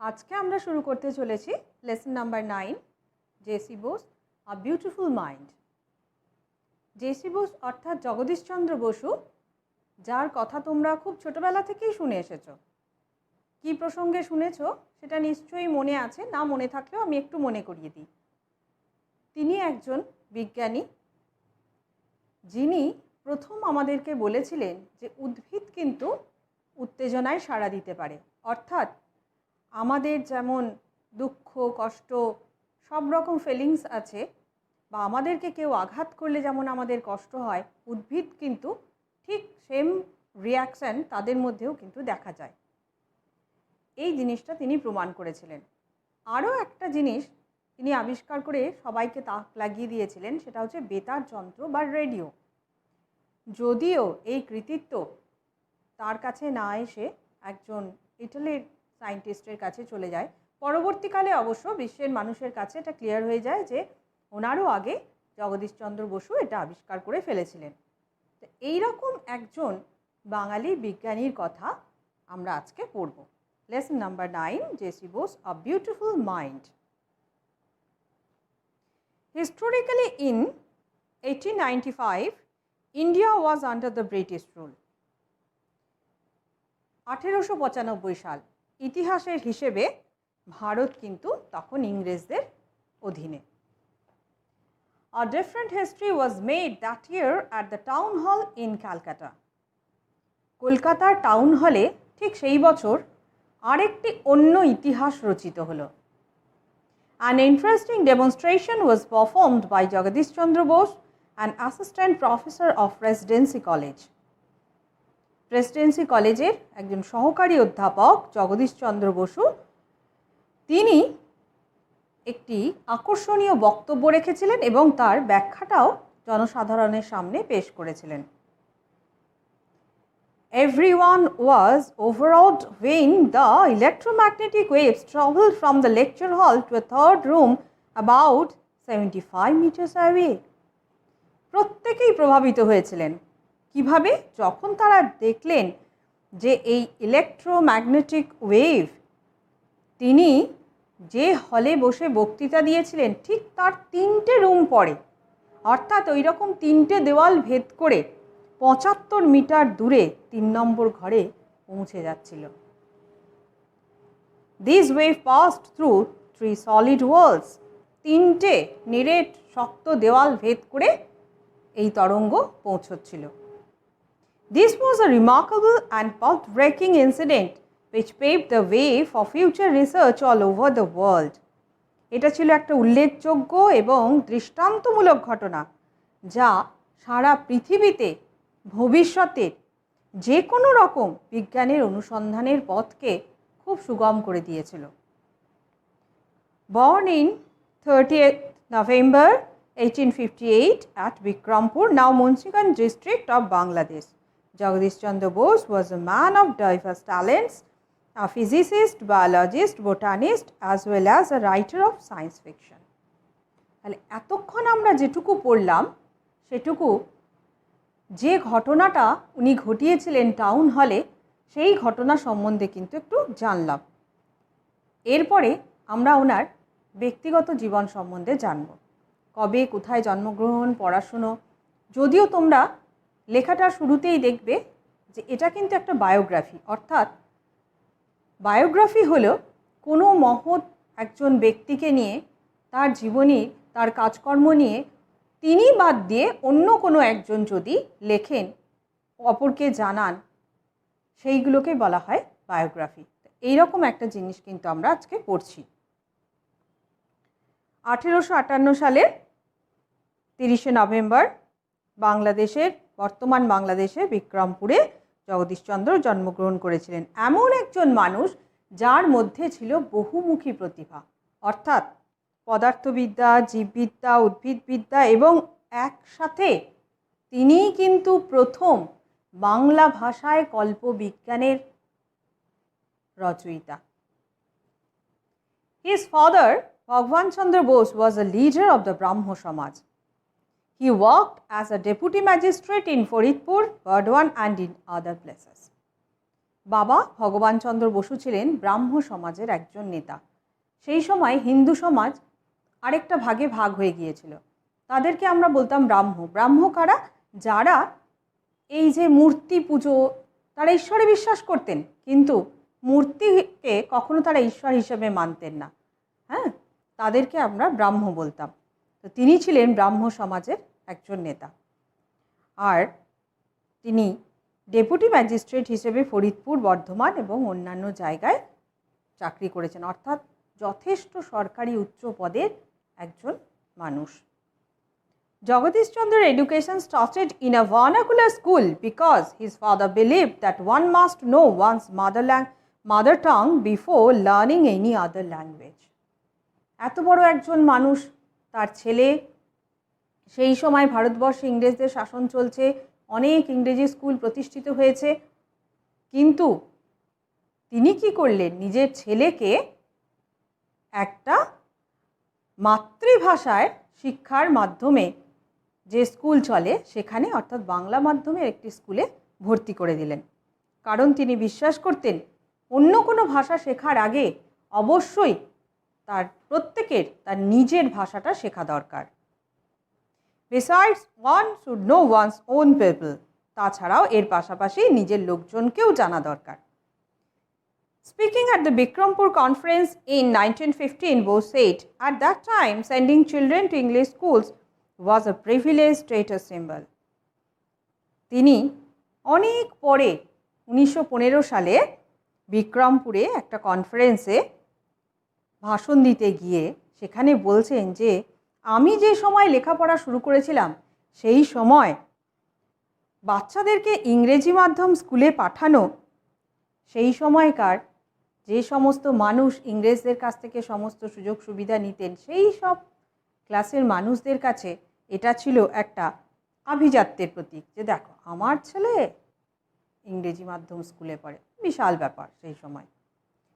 আজকে আমরা শুরু করতে চলেছি lesson number 9 J C Bose a beautiful mind. J C Bose অর্থাৎ জগদীশচন্দ্র বসু, যার কথা তোমরা খুব ছোটবেলা থেকেই শুনে এসেছো। কী প্রসঙ্গে শুনেছ সেটা নিশ্চয়ই মনে আছে, না মনে থাকলেও আমি একটু মনে করিয়ে দিই। তিনি একজন বিজ্ঞানী, যিনি প্রথম আমাদেরকে বলেছিলেন যে উদ্ভিদ কিন্তু উত্তেজনায় সাড়া দিতে পারে। অর্থাৎ আমাদের যেমন দুঃখ কষ্ট সব রকম ফিলিংস আছে, বা আমাদেরকে কেউ আঘাত করলে যেমন আমাদের কষ্ট হয়, উদ্ভিদ কিন্তু ঠিক সেম রিয়াকশান তাদের মধ্যেও কিন্তু দেখা যায়। এই জিনিসটা তিনি প্রমাণ করেছিলেন। আরও একটা জিনিস তিনি আবিষ্কার করে সবাইকে তাক লাগিয়ে দিয়েছিলেন, সেটা হচ্ছে বেতার যন্ত্র বা রেডিও। যদিও এই কৃতিত্ব তার কাছে না এসে একজন ইটালির সায়েন্টিস্টের কাছে চলে যায়, পরবর্তীকালে অবশ্য বিশ্বের মানুষের কাছে এটা ক্লিয়ার হয়ে যায় যে ওনারও আগে জগদীশচন্দ্র বসু এটা আবিষ্কার করে ফেলেছিলেন। তো এইরকম একজন বাঙালি বিজ্ঞানীর কথা আমরা আজকে পড়ব। Lesson number 9 J C Bose a beautiful mind. Historically in 1895, India was under the British rule. 1895 সাল ইতিহাসের হিসেবে ভারত কিন্তু তখন ইংরেজদের অধীনে। A different history was made that year at the town hall in Calcutta. কলকাতার টাউন হলে ঠিক সেই বছর আরেকটি অন্য ইতিহাস রচিত হলো। An interesting demonstration was performed by Jagadish Chandra Bose, an assistant professor of Presidency College. Presidency কলেজের একজন সহকারী অধ্যাপক জগদীশচন্দ্র বসু, তিনি একটি আকর্ষণীয় বক্তব্য রেখেছিলেন এবং তার ব্যাখ্যাটাও জনসাধারণের সামনে পেশ করেছিলেন। Everyone was overawed when the electromagnetic waves traveled from the lecture hall to a third room about 75 meters away. প্রত্যেকেই প্রভাবিত হয়েছিলেন। কিভাবে? যখন তারা দেখলেন যে এই ইলেকট্রোম্যাগনেটিক ওয়েভ তিনি যে হলে বসে বক্তৃতা দিয়েছিলেন ঠিক তার 3টে রুম পরে, অর্থাৎ ওই রকম 3টে দেওয়াল ভেদ করে 75 মিটার দূরে 3 নম্বর ঘরে পৌঁছে যাচ্ছিল। This wave passed through 3 solid walls. 3টে নিরেট শক্ত দেওয়াল ভেদ করে এই তরঙ্গ পৌঁছচ্ছিল। This was a remarkable and path-breaking incident which paved the way for future research all over the world. এটা ছিল একটা উল্লেখযোগ্য এবং দৃষ্টান্তমূলক ঘটনা, যা সারা পৃথিবীতে ভবিষ্যতের যে কোনো রকম বিজ্ঞানের অনুসন্ধানের পথকে খুব সুগম করে দিয়েছিল। Born in 30th November 1858 at Bikrampur, now Munshiganj district of Bangladesh, Jagadish Chandra Bose was a man of diverse talents, a physicist, biologist, botanist, as well as a writer of science fiction. তাহলে এতক্ষণ আমরা যেটুকু পড়লাম সেটুকু যে ঘটনাটা উনি ঘটিয়েছিলেন town হলে, সেই ঘটনা সম্বন্ধে কিন্তু একটু জানলাম। এরপরে আমরা ওনার ব্যক্তিগত জীবন সম্বন্ধে জানব। কবে কোথায় জন্মগ্রহণ, পড়াশুনো। যদিও তোমরা লেখাটা শুরুতেই দেখবে যে এটা কিন্তু একটা বায়োগ্রাফি, অর্থাৎ বায়োগ্রাফি হলো কোনো মহৎ একজন ব্যক্তিকে নিয়ে, তার জীবনী, তার কাজকর্ম নিয়ে তিনি বাদ দিয়ে অন্য কোনো একজন যদি লেখেন, অপরকে জানান, সেইগুলোকে বলা হয় বায়োগ্রাফি। এইরকম একটা জিনিস কিন্তু আমরা আজকে পড়ছি। 1858 সালের 30শে নভেম্বর বাংলাদেশের, বর্তমান বাংলাদেশে বিক্রমপুরে জগদীশচন্দ্র জন্মগ্রহণ করেছিলেন। এমন একজন মানুষ যার মধ্যে ছিল বহুমুখী প্রতিভা, অর্থাৎ পদার্থবিদ্যা, জীববিদ্যা, উদ্ভিদবিদ্যা এবং একসাথে তিনিই কিন্তু প্রথম বাংলা ভাষায় কল্পবিজ্ঞানের রচয়িতা। His father, Bhagwan Chandra Bose, was a leader of the Brahmo Samaj. He worked as a deputy magistrate in Faridpur, Burdwan and in other places. বাবা ভগবানচন্দ্র বসু ছিলেন ব্রাহ্ম সমাজের একজন নেতা। সেই সময় হিন্দু সমাজ আরেকটা ভাগে ভাগ হয়ে গিয়েছিল, তাদেরকে আমরা বলতাম ব্রাহ্ম। ব্রাহ্ম কারা? যারা এই যে মূর্তি পুজো, তারা ঈশ্বরে বিশ্বাস করতেন, কিন্তু মূর্তিকে কখনো তারা ঈশ্বর হিসেবে মানতেন না। হ্যাঁ, তাদেরকে আমরা ব্রাহ্ম বলতাম। তো তিনি ছিলেন ব্রাহ্ম সমাজের একজন নেতা। আর তিনি ডেপুটি ম্যাজিস্ট্রেট হিসেবে ফরিদপুর, বর্ধমান এবং অন্যান্য জায়গায় চাকরি করেছেন, অর্থাৎ যথেষ্ট সরকারি উচ্চ পদের একজন মানুষ। Jagadish Chandra's education started in a vernacular school because his father believed that one must know one's mother tongue before learning any other language. এত বড় একজন মানুষ, তার ছেলে, সেই সময় ভারতবর্ষে ইংরেজদের শাসন চলছে, অনেক ইংরেজি স্কুল প্রতিষ্ঠিত হয়েছে, কিন্তু তিনি কি করলেন? নিজের ছেলেকে একটা মাতৃভাষায় শিক্ষার মাধ্যমে যে স্কুল চলে সেখানে, অর্থাৎ বাংলা মাধ্যমের একটি স্কুলে ভর্তি করে দিলেন। কারণ তিনি বিশ্বাস করতেন অন্য কোনো ভাষা শেখার আগে অবশ্যই প্রত্যেকের তার নিজের ভাষাটা শেখা দরকার। Besides, one should know one's own people. তাছাড়াও এর পাশাপাশি নিজের লোকজনকেও জানা দরকার। Speaking at the Bikrampur conference in 1915, Bose said, at that time, sending children to English schools was a privileged status symbol. তিনি অনেক পরে 1915 সালে বিক্রমপুরে একটা কনফারেন্সে ভাষণ দিতে গিয়ে সেখানে বলছেন যে আমি যে সময় লেখাপড়া শুরু করেছিলাম সেই সময় বাচ্চাদেরকে ইংরেজি মাধ্যম স্কুলে পাঠানো, সেই সময়কার যে সমস্ত মানুষ ইংরেজদের কাছ থেকে সমস্ত সুযোগ সুবিধা নিতেন, সেই সব ক্লাসের মানুষদের কাছে এটা ছিল একটা আভিজাত্যের প্রতীক, যে দেখো আমার ছেলে ইংরেজি মাধ্যম স্কুলে পড়ে, বিশাল ব্যাপার সেই সময়।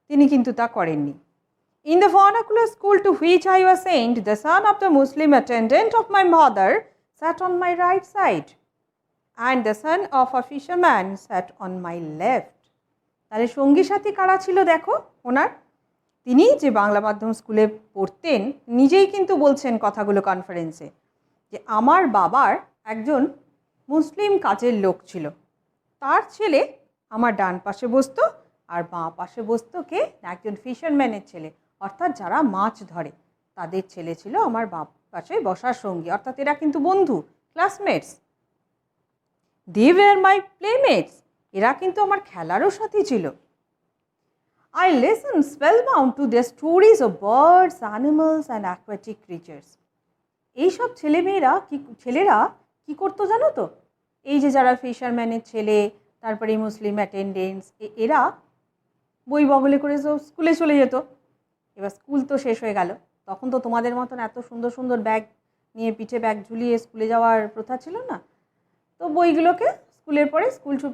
তিনি কিন্তু তা করেননি। In the vernacular school to which I was sent, the son of the Muslim attendant of my mother sat on my right side, and the son of a fisherman sat on my left. তাহলে সঙ্গী সাথী কারা ছিল দেখো ওনার? তিনি যে বাংলা মাধ্যম স্কুলে পড়তেন, নিজেই কিন্তু বলছেন কথাগুলো কনফারেন্সে, যে আমার বাবার একজন মুসলিম কাজের লোক ছিল, তার ছেলে আমার ডান পাশে বসতো, আর বাঁ পাশে বসতো কে? একজন ফিশারম্যানের ছেলে, অর্থাৎ যারা মাছ ধরে তাদের ছেলে ছিল আমার বাঁ পাশে বসার সঙ্গী, অর্থাৎ এরা কিন্তু বন্ধু, ক্লাসমেটস। দে ওয়্যার মাই প্লেমেটস, এরা কিন্তু আমার খেলারও সাথী ছিল। I listened spellbound to their stories of birds, animals and aquatic creatures. এইসব ছেলেরা কি করতো জানো তো? এই যে যারা ফিশারম্যানের ছেলে, তারপরে মুসলিম অ্যাটেন্ডেন্টস, এরা বই বগলে করে স্কুলে চলে যেত। এবার স্কুল তো শেষ হয়ে গেল, তখন তো তোমাদের মতন এত সুন্দর সুন্দর ব্যাগ নিয়ে, পিঠে ব্যাগ ঝুলিয়ে স্কুলে যাওয়ার প্রথা ছিল না। তো বইগুলোকে স্কুলের পরে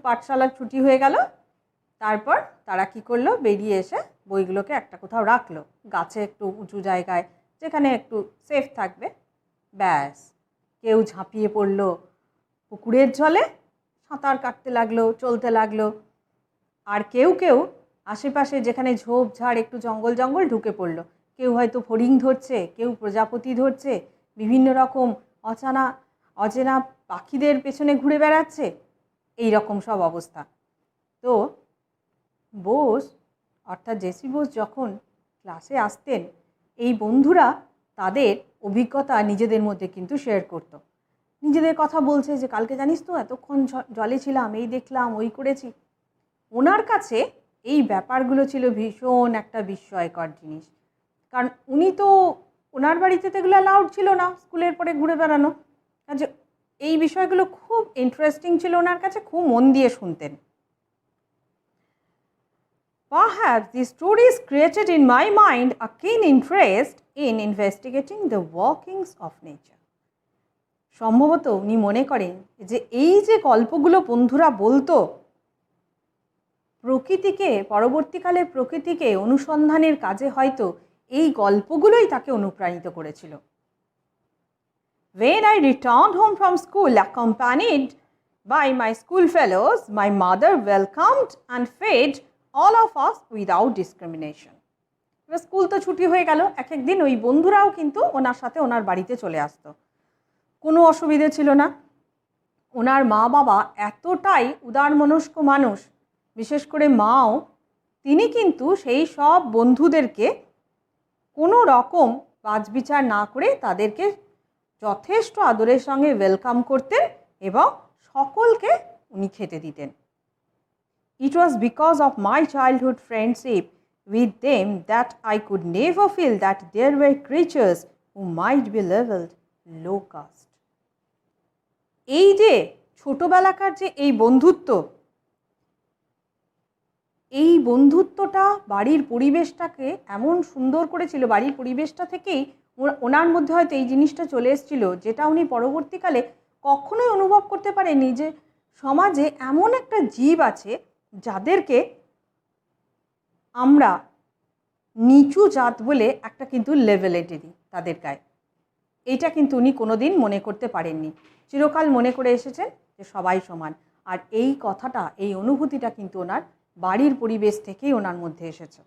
পাঠশালার ছুটি হয়ে গেল, তারপর তারা কি করলো? বেরিয়ে এসে বইগুলোকে একটা কোথাও রাখলো, গাছে একটু উঁচু জায়গায়, যেখানে একটু সেফ থাকবে। ব্যাস, কেউ ঝাঁপিয়ে পড়লো পুকুরের জলে, সাঁতার কাটতে লাগলো, চলতে লাগলো। আর কেউ কেউ আশেপাশে যেখানে ঝোপঝাড়, একটু জঙ্গল জঙ্গল ঢুকে পড়লো। কেউ হয়তো ফড়িং ধরছে, কেউ প্রজাপতি ধরছে, বিভিন্ন রকম অচেনা পাখিদের পেছনে ঘুরে বেড়াচ্ছে, এই রকম সব অবস্থা। তো বোস অর্থাৎ জেসি বোস যখন ক্লাসে আসতেন, এই বন্ধুরা তাদের অভিজ্ঞতা নিজেদের মধ্যে কিন্তু শেয়ার করত। নিজেদের কথা বলছে যে কালকে জানিস তো এতক্ষণ জলে ছিলাম, এই দেখলাম, ওই করেছি। ওনার কাছে এই ব্যাপারগুলো ছিল ভীষণ একটা বিস্ময়কর জিনিস, কারণ উনি তো, ওনার বাড়িতে তো এগুলো অ্যালাউড ছিল না, স্কুলের পরে ঘুরে বেড়ানো। কাজে এই বিষয়গুলো খুব ইন্টারেস্টিং ছিল ওনার কাছে, খুব মন দিয়ে শুনতেন। Perhaps these stories created in my mind a keen interest in investigating the workings of nature. সম্ভবত উনি মনে করেন যে এই যে গল্পগুলো বন্ধুরা বলতো, পরবর্তীকালে প্রকৃতিকে অনুসন্ধানের কাজে হয়তো এই গল্পগুলোই তাকে অনুপ্রাণিত করেছিল। When I returned home from school accompanied by my school fellows, my mother welcomed and fed all of us without discrimination. এবার স্কুল তো ছুটি হয়ে গেল, এক একদিন ওই বন্ধুরাও কিন্তু ওনার সাথে ওনার বাড়িতে চলে আসতো, কোনো অসুবিধে ছিল না। ওনার মা বাবা এতটাই উদারমনস্ক মানুষ, বিশেষ করে মাও, তিনি কিন্তু সেই সব বন্ধুদেরকে কোনো রকম বাছবিচার না করে তাদেরকে যথেষ্ট আদরের সঙ্গে ওয়েলকাম করতেন এবং সকলকে উনি খেতে দিতেন। It was because of my childhood friendship with them that I could never feel that there were creatures who might be labeled low caste. এই যে ছোটবেলাকার যে এই বন্ধুত্বটা বাড়ির পরিবেশটাকে এমন সুন্দর করেছিল, বাড়ির পরিবেশটা থেকেই ওনার মধ্যে হয়তো এই জিনিসটা চলে এসেছিল, যেটা উনি পরবর্তীকালে কখনোই অনুভব করতে পারেননি যে সমাজে এমন একটা জীব আছে যাদেরকে আমরা নিচু জাত বলে একটা কিন্তু লেভেল এঁটে দিই তাদের গায়ে। এইটা কিন্তু উনি কোনোদিন মনে করতে পারেননি, চিরকাল মনে করে এসেছেন যে সবাই সমান। আর এই কথাটা, এই অনুভূতিটা কিন্তু ওনার বাড়ির পরিবেশ থেকেই ওনার মধ্যে এসেছে।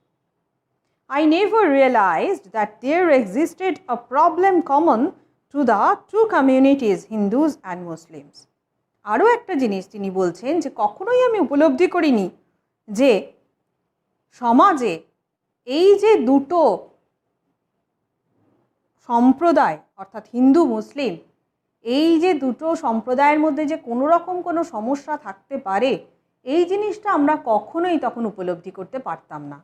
I never realized that there existed a problem common to the two communities, Hindus and Muslims. আরও একটা জিনিস তিনি বলছেন যে কখনোই আমি উপলব্ধি করিনি যে সমাজে এই যে দুটো সম্প্রদায় অর্থাৎ হিন্দু মুসলিম, এই যে দুটো সম্প্রদায়ের মধ্যে যে কোনো রকম কোনো সমস্যা থাকতে পারে, এই জিনিসটা আমরা কখনোই তখন উপলব্ধি করতে পারতাম না।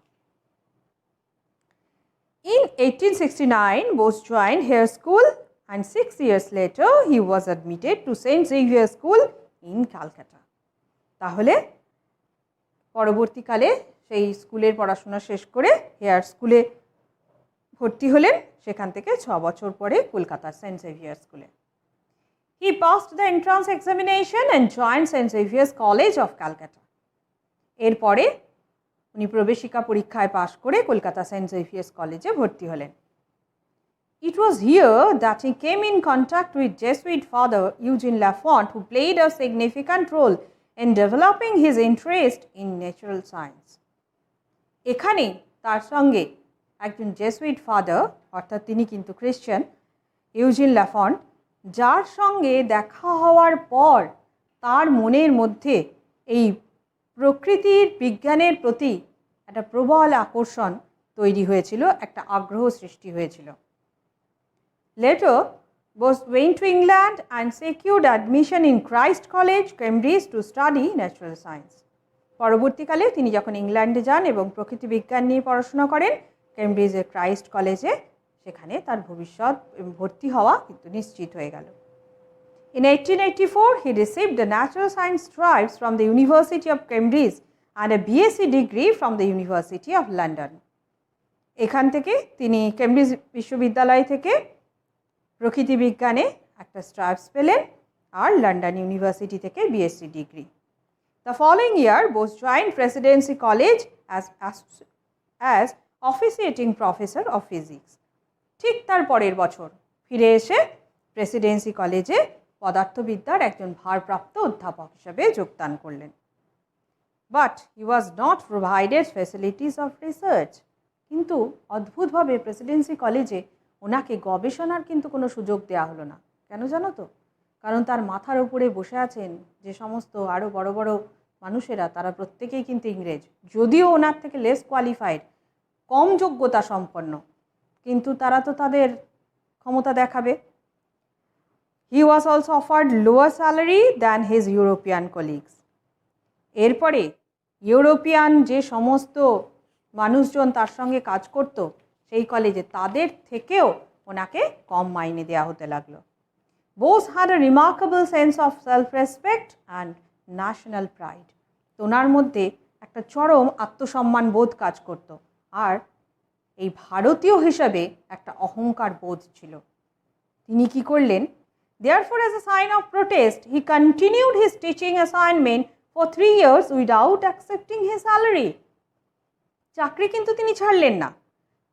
In 1869, Bose joined Hare School and 6 years later he was admitted to St. Xavier School in Calcutta. তাহলে পরবর্তীকালে সেই স্কুলের পড়াশোনা শেষ করে হেয়ার স্কুলে ভর্তি হলেন, সেখান থেকে 6 বছর পরে কলকাতার সেন্ট জেভিয়ার স্কুলে। He passed the entrance examination and joined St. Xavier's College of Calcutta. এরপরে উনি প্রবেশিকা পরীক্ষায় পাশ করে কলকাতা সেন্ট জেভিয়ার্স কলেজে ভর্তি হলেন। It was here that he came in contact with Jesuit father Eugene Lafont, who played a significant role in developing his interest in natural science. এখানেই তার সঙ্গে একজন জেসুইট ফাদার, অর্থাৎ তিনি কিন্তু খ্রিশ্চান, ইউজিন ল্যাফন্ট, যার সঙ্গে দেখা হওয়ার পর তার মনের মধ্যে এই প্রকৃতির বিজ্ঞানের প্রতি একটা প্রবল আকর্ষণ তৈরি হয়েছিল, একটা আগ্রহ সৃষ্টি হয়েছিল। Later, Bose went to England and secured admission in Christ College, Cambridge to study natural science. পরবর্তীকালে তিনি যখন ইংল্যান্ডে যান এবং প্রকৃতি বিজ্ঞান নিয়ে পড়াশোনা করেন কেমব্রিজের ক্রাইস্ট কলেজে, সেখানে তার ভবিষ্যৎ ভর্তি হওয়া কিন্তু নিশ্চিত হয়ে গেল। In 1884, he received a natural science stripes from the University of Cambridge and a BSc degree from the University of London. এখান থেকে তিনি কেমব্রিজ বিশ্ববিদ্যালয় থেকে প্রকৃতি বিজ্ঞানে একটা স্ট্রাইপস পেলেন আর লন্ডন ইউনিভার্সিটি থেকে BSc degree. The following year, Bose joined Presidency College as officiating professor of physics. ঠিক তার পরের বছর ফিরে এসে প্রেসিডেন্সি কলেজে পদার্থবিদ্যার একজন ভারপ্রাপ্ত অধ্যাপক হিসেবে যোগদান করলেন। But he was not provided facilities of research. কিন্তু অদ্ভুতভাবে প্রেসিডেন্সি কলেজে ওনাকে গবেষণার কিন্তু কোনো সুযোগ দেওয়া হলো না। কেন জানো তো? কারণ তার মাথার উপরে বসে আছেন যে সমস্ত আরও বড় বড় মানুষেরা, তারা প্রত্যেকেই কিন্তু ইংরেজ, যদিও ওনার থেকে লেস কোয়ালিফাইড, কম যোগ্যতা সম্পন্ন, কিন্তু তারা তো তাদের ক্ষমতা দেখাবে। He was also offered lower salary than his European colleagues. এরপরে ইউরোপিয়ান যে সমস্ত মানুষজন তার সঙ্গে কাজ করত সেই কলেজে, তাদের থেকেও ওনাকে কম মাইনে দেওয়া হতে লাগলো। Bose had a remarkable sense of self-respect and national pride. ওনার মধ্যে একটা চরম আত্মসম্মান বোধ কাজ করত, আর এই ভারতীয় হিসাবে একটা অহংকার বোধ ছিল। তিনি কি করলেন? Therefore, as a sign of protest, he continued his teaching assignment for 3 years without accepting his salary. চাকরি কিন্তু তিনি ছাড়লেন না।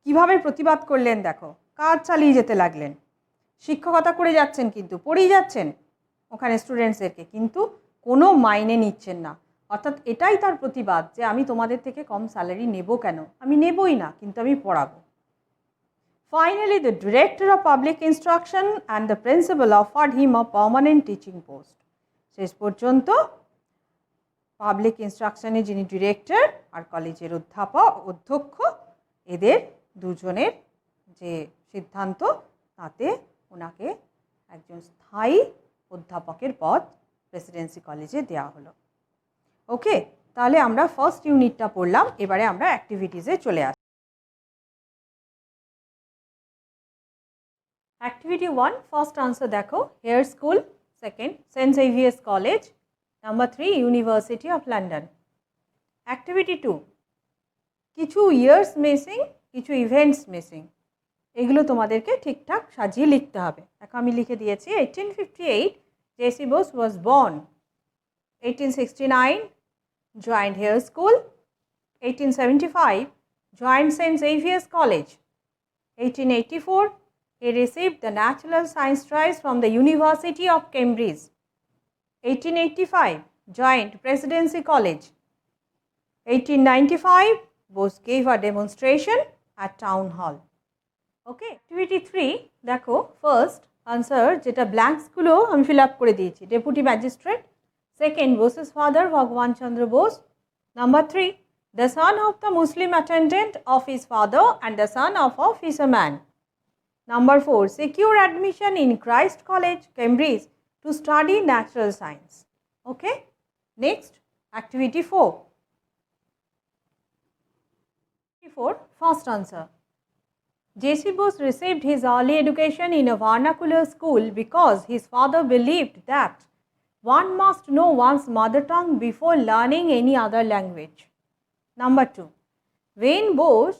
কিভাবে প্রতিবাদ করলেন দেখো, কাজ চালিয়ে যেতে লাগলেন, শিক্ষকতা করে যাচ্ছেন, কিন্তু পড়িয়ে যাচ্ছেন ওখানে স্টুডেন্টসদেরকে, কিন্তু কোনো মাইনে নিচ্ছেন না। অর্থাৎ এটাই তার প্রতিবাদ যে আমি তোমাদের থেকে কম স্যালারি নেব কেন, আমি নেবই না, কিন্তু আমি পড়াবো। Finally, the director of public instruction and the principal offered him a permanent teaching post. শেষ পর্যন্ত পাবলিক ইনস্ট্রাকশনে যিনি ডিরেক্টর আর কলেজের অধ্যক্ষ, এদের দুজনের যে সিদ্ধান্ত, তাতে ওনাকে একজন স্থায়ী অধ্যাপকের পদ প্রেসিডেন্সি কলেজে দেওয়া হলো। ওকে, তাহলে আমরা ফার্স্ট ইউনিটটা পড়লাম, এবারে আমরা অ্যাক্টিভিটিসে চলে আসি। Activity 1, first answer দেখো, Hare School, second St. Xavier's College, number 3 University of London. Activity 2, কিছু ইয়ার্স মিসিং, কিছু ইভেন্টস মিসিং, এগুলো তোমাদেরকে ঠিকঠাক সাজিয়ে লিখতে হবে। এখন আমি লিখে দিয়েছি 1858 J.C. Bose was born, 1869 joined Hare School, 1875 joined St. Xavier's College, 1884 he received the Natural Science Prize from the University of Cambridge, 1885 joined Presidency College, 1895 Bose gave a demonstration at Town Hall. Okay, activity 3 দেখো, first answer যেটা ব্ল্যাঙ্কসগুলো আমি fill up করে দিয়েছি, deputy magistrate, second Bose's father ভগবান Chandra Bose, number 3 the son of the Muslim attendant of his father and the son of a fisherman, number 4 secure admission in Christ College, Cambridge to study natural science. Okay, next activity 4. First answer, J.C. Bose received his early education in a vernacular school because his father believed that one must know one's mother tongue before learning any other language. Number 2, when Bose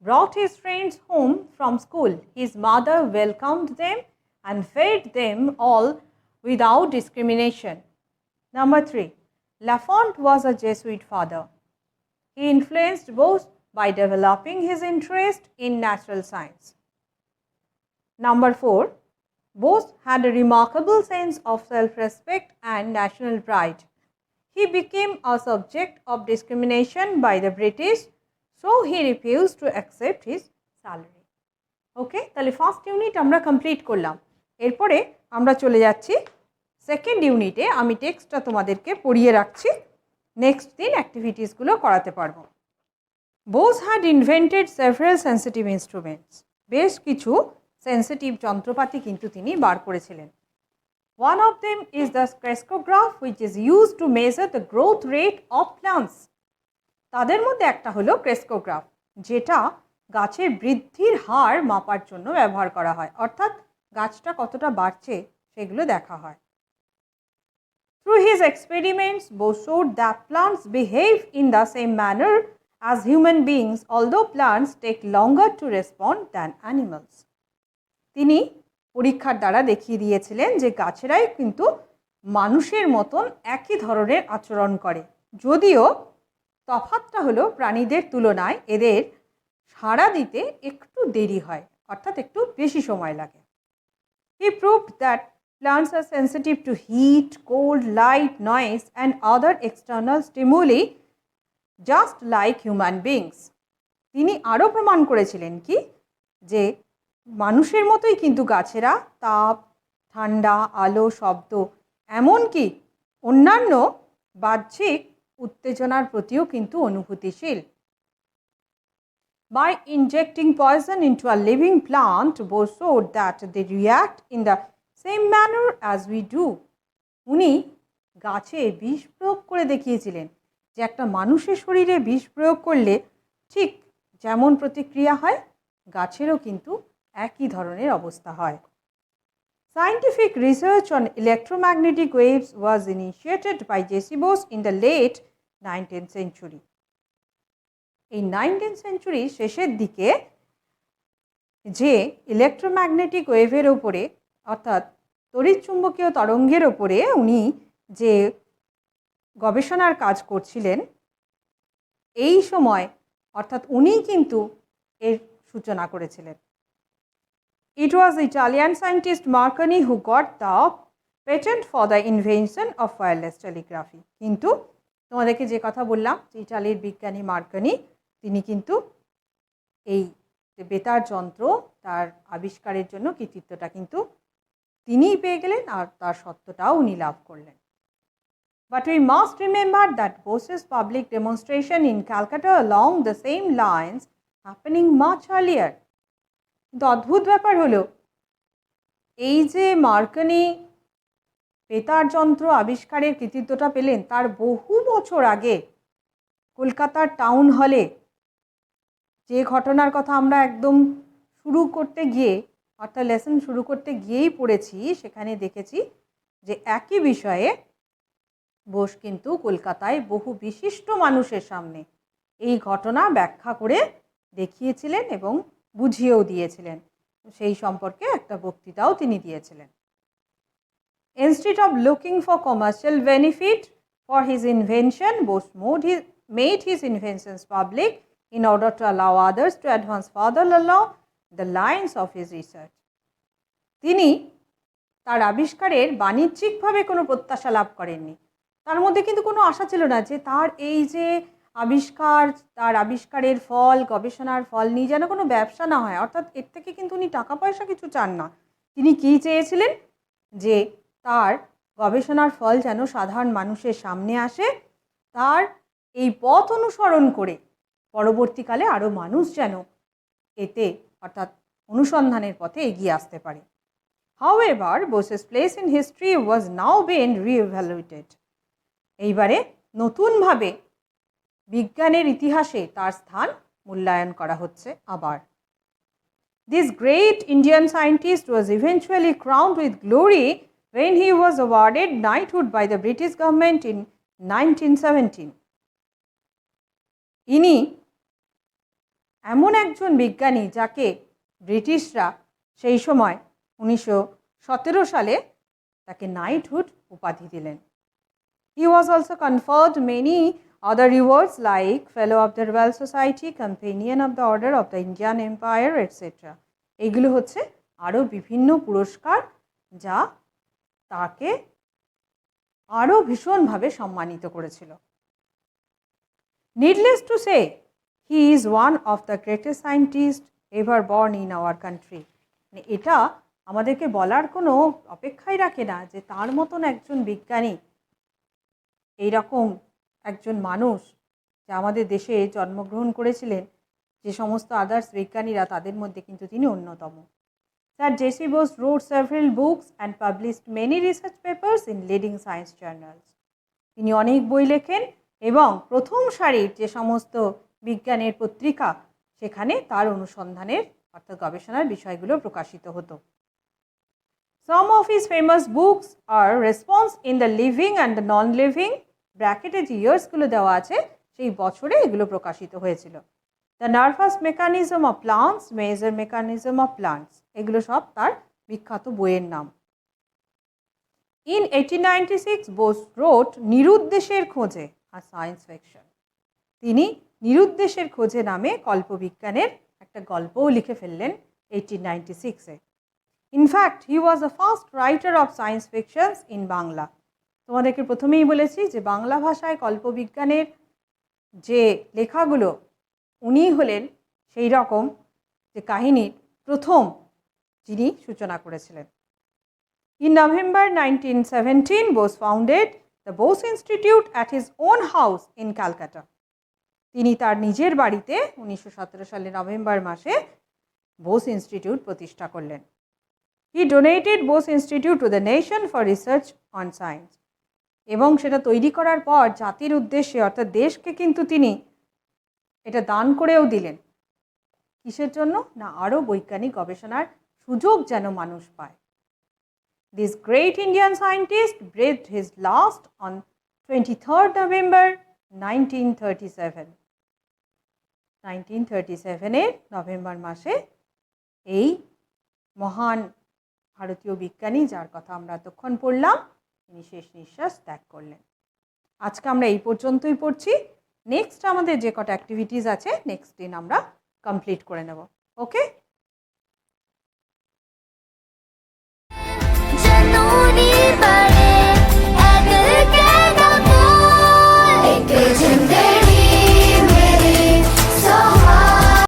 brought his friends home from school, his mother welcomed them and fed them all without discrimination. Number 3, Lafont was a Jesuit father. He influenced Bose by developing his interest in natural science. Number 4, Bose had a remarkable sense of self-respect and national pride. He became a subject of discrimination by the British, so he refused to accept his salary. Okay, তাহলে first unit আমরা complete করলাম। এরপরে আমরা চলে যাচ্ছি second ইউনিটে। আমি টেক্সটটা তোমাদেরকে পড়িয়ে রাখছি, নেক্সট দিন অ্যাক্টিভিটিসগুলো করাতে পারবো। Bose had invented several sensitive instruments. বেশ কিছু সেন্সিটিভ যন্ত্রপাতি কিন্তু তিনি বার করেছিলেন। One of them is the crescograph, which is used to measure the growth rate of plants. তাদের মধ্যে একটা হলো ক্রেস্কোগ্রাফ, যেটা গাছের বৃদ্ধির হার মাপার জন্য ব্যবহার করা হয়, অর্থাৎ গাছটা কতটা বাড়ছে সেগুলো দেখা হয়। Through his experiments, Bose showed that plants behave in the same manner as human beings, although plants take longer to respond than animals. তিনি পরীক্ষার দ্বারা দেখিয়ে দিয়েছিলেন যে গাছেরাই কিন্তু মানুষের মতন একই ধরনের আচরণ করে, যদিও তফাৎটা হলো প্রাণীদের তুলনায় এদের সাড়া দিতে একটু দেরি হয়, অর্থাৎ একটু বেশি সময় লাগে। He proved that plants are sensitive to heat, cold, light, noise and other external stimuli just like human beings. তিনি আরও প্রমাণ করেছিলেন কি, যে মানুষের মতোই কিন্তু গাছেরা তাপ, ঠান্ডা, আলো, শব্দ, এমনকি অন্যান্য বাহ্যিক উত্তেজনার প্রতিও কিন্তু অনুভূতিশীল। By injecting poison into a living plant, Bose showed that they react in the same manner as we do. উনি গাছে বিষ প্রয়োগ করে দেখিয়েছিলেন যে একটা মানুষের শরীরে বিষ প্রয়োগ করলে ঠিক যেমন প্রতিক্রিয়া হয়, গাছেরও কিন্তু একই ধরনের অবস্থা হয়। Scientific research on electromagnetic waves was initiated by J.C. Bose in the late 19th century. এই 19th century শেষের দিকে যে ইলেকট্রোম্যাগনেটিক ওয়েভের ওপরে, অর্থাৎ তড়িৎচুম্বকীয় তরঙ্গের ওপরে উনি যে গবেষণার কাজ করছিলেন, এই সময় অর্থাৎ উনিই কিন্তু এর সূচনা করেছিলেন। It was Italian scientist Marconi who got the patent for the invention of wireless telegraphy. কিন্তু তোমাদেরকে যে কথা বললাম, ইটালির বিজ্ঞানী মার্কনি তিনি কিন্তু এই যে বেতার যন্ত্র তার আবিষ্কারের জন্য কৃতিত্বটা কিন্তু তিনিই পেয়ে গেলেন, আর তার সত্যটাও উনি লাভ করলেন। But we must remember that Bose's public demonstration in Calcutta along the same lines happening much earlier. কিন্তু অদ্ভুত ব্যাপার হলো, এই যে মার্কনি বেতার যন্ত্র আবিষ্কারের কৃতিত্বটা পেলেন, তার বহু বছর আগে কলকাতার টাউন হলে যে ঘটনার কথা আমরা একদম শুরু করতে গিয়ে অর্থাৎ লেসন শুরু করতে গিয়েই পড়েছি, সেখানে দেখেছি যে একই বিষয়ে বোস কিন্তু কলকাতায় বহু বিশিষ্ট মানুষের সামনে এই ঘটনা ব্যাখ্যা করে দেখিয়েছিলেন এবং বুঝিয়েও দিয়েছিলেন। সেই সম্পর্কে একটা বক্তৃতাও তিনি দিয়েছিলেন। Instead of looking for commercial benefit for his invention, Bose made his inventions public in order to allow others to advance further along the lines of his research. তিনি তার আবিষ্কারের বাণিজ্যিকভাবে কোনো প্রত্যাশা লাভ করেননি। তার মধ্যে কিন্তু কোনো আশা ছিল না যে তার এই যে আবিষ্কার, তার আবিষ্কারের ফল, গবেষণার ফল নিয়ে যেন কোনো ব্যবসা না হয়, অর্থাৎ এর থেকে কিন্তু উনি টাকা পয়সা কিছু চান না। তিনি কী চেয়েছিলেন, যে তার গবেষণার ফল যেন সাধারণ মানুষের সামনে আসে, তার এই পথ অনুসরণ করে পরবর্তীকালে আরও মানুষ যেন এতে অর্থাৎ অনুসন্ধানের পথে এগিয়ে আসতে পারে। However, Bose's place in history was now being re-evaluated. এইবারে নতুনভাবে বিজ্ঞানের ইতিহাসে তার স্থান মূল্যায়ন করা হচ্ছে আবার। This great Indian scientist was eventually crowned with glory when he was awarded knighthood by the British government in 1917. ইনি এমন একজন বিজ্ঞানী যাকে ব্রিটিশরা সেই সময় 1917 সালে তাকে নাইটহুড উপাধি দিলেন। He was also conferred many other rewards like Fellow of the Royal Society, Companion of the Order of the Indian Empire, etc. এগুলো হচ্ছে আরও বিভিন্ন পুরস্কার যা তাকে আরও ভীষণভাবে সম্মানিত করেছিল। Needless to say, he is one of the greatest scientists ever born in our country. এটা আমাদেরকে বলার কোনো অপেক্ষাই রাখে না যে তার মতন একজন বিজ্ঞানী, এইরকম একজন মানুষ যা আমাদের দেশে জন্মগ্রহণ করেছিলেন, যে সমস্ত আদার্স বিজ্ঞানীরা তাদের মধ্যে কিন্তু তিনি অন্যতম। Sir J.C. Bose wrote several books and published many research papers in leading science journals. তিনি অনেক বই লেখেন এবং প্রথম সারির যে সমস্ত বিজ্ঞানের পত্রিকা, সেখানে তার অনুসন্ধানের অর্থাৎ গবেষণার বিষয়গুলো প্রকাশিত হতো। Some of his famous books are Response in the Living and the Non-Living, ব্র্যাকেটে যে ইয়ার্সগুলো দেওয়া আছে সেই বছরে এগুলো প্রকাশিত হয়েছিল। The nervous mechanism of plants, major mechanism of plants, এগুলো সব তার বিখ্যাত বইয়ের নাম। ইন 1896 বোস রোট নিরুদ্দেশের খোঁজে, আর সায়েন্স ফিকশন। তিনি নিরুদ্দেশের খোঁজে নামে কল্পবিজ্ঞানের একটা গল্পও লিখে ফেললেন 1896-এ। In fact he was the first writer of science fictions in Bangla. তোমাদেরকে প্রথমেই বলেছি যে বাংলা ভাষায় কল্পবিজ্ঞানের যে লেখাগুলো, উনি হলেন সেই রকম যে কাহিনীর প্রথম যিনি সূচনা করেছিলেন। In November 1917, Bose founded the Bose Institute at his own house in Calcutta. তিনি তার নিজের বাড়িতে 1917 সালের নভেম্বর মাসে বোস ইনস্টিটিউট প্রতিষ্ঠা করলেন। He donated Bose Institute to the nation for research on science. এবং সেটা তৈরি করার পর জাতির উদ্দেশ্যে অর্থাৎ দেশকে কিন্তু তিনি এটা দান করেও দিলেন। কিসের জন্য না, আরও বৈজ্ঞানিক গবেষণার সুযোগ যেন মানুষ পায়। This great Indian scientist breathed his last on 23rd November 1937. 1937-এর November মাসে এই মহান ভারতীয় বিজ্ঞানী, যার কথা আমরা এতক্ষণ পড়লাম, তিনি শেষ নিঃশ্বাস ত্যাগ করলেন। আজকে আমরা এই পর্যন্তই পড়ছি। নেক্সট আমাদের যে কটা অ্যাক্টিভিটিস আছে নেক্সট দিন আমরা কমপ্লিট করে নেব। ওকে।